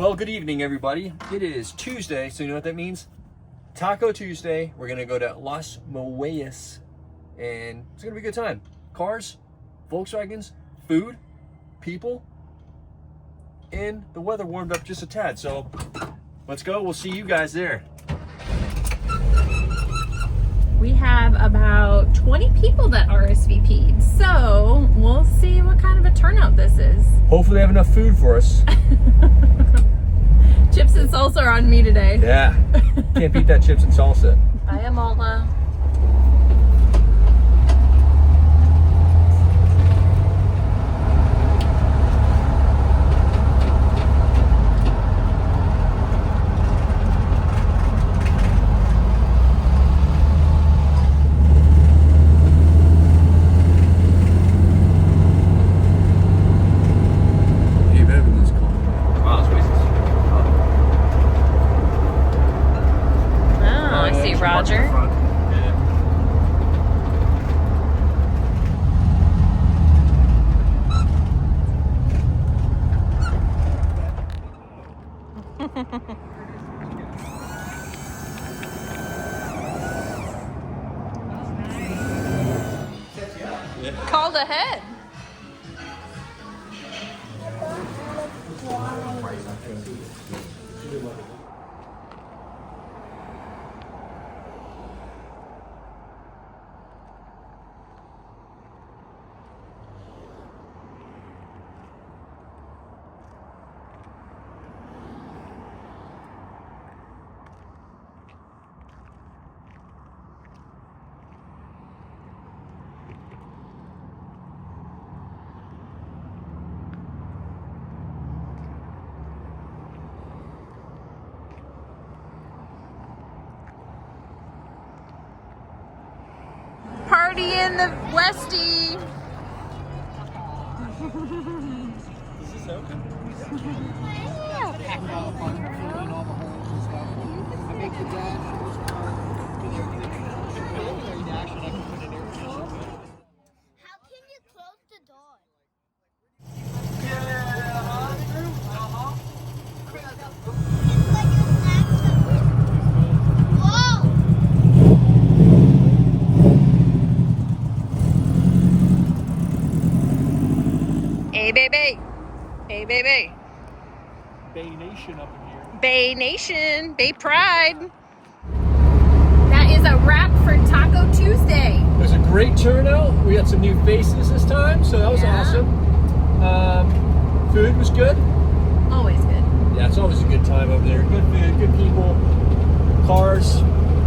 Well, good evening, everybody. It is Tuesday, so you know what that means? Taco Tuesday. We're gonna go to Los Moeyes, and it's gonna be a good time. Cars, Volkswagens, food, people, and the weather warmed up just a tad. So let's go. We'll see you guys there. We have about 20 people that RSVP'd, so we'll see what kind of a turnout this is. Hopefully they have enough food for us. Chips and salsa are on me today. Yeah, can't beat that chips and salsa. I am Alma. Roger. Called ahead. Party in the Westie. Is this open? How can you close the door? Hey, baby. Hey, baby. Bay Nation up in here. Bay Nation. Bay Pride. That is a wrap for Taco Tuesday. It was a great turnout. We had some new faces this time, so that was awesome. Food was good. Always good. Yeah, it's always a good time over there. Good food, good people, cars.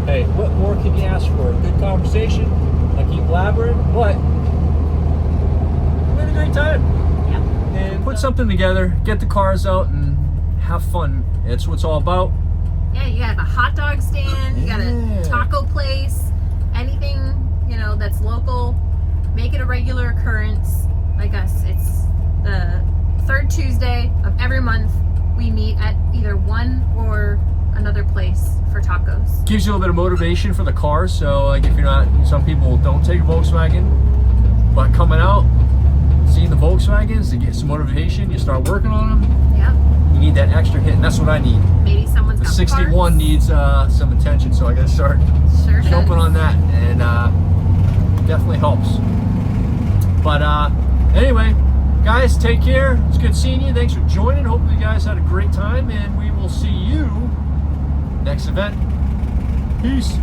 Hey, what more can you ask for? Good conversation. I keep blabbering, but we had a great time. Yep. And put something together, get the cars out, and have fun. It's what it's all about. Yeah, you have a hot dog stand, you got a taco place, anything, you know, that's local. Make it a regular occurrence. Like us, it's the third Tuesday of every month. We meet at either one or another place for tacos. Gives you a little bit of motivation for the cars. So like if you're not, some people don't take a Volkswagen, but coming out, seeing the Volkswagens to get some motivation, you start working on them. Yep. You need that extra hit, and that's what I need. Maybe someone's The got 61 parts. needs some attention, so I gotta start Sure jumping does. on that, and definitely helps. But anyway, guys, take care. It's good seeing you. Thanks for joining. Hopefully you guys had a great time, and we will see you next event. Peace.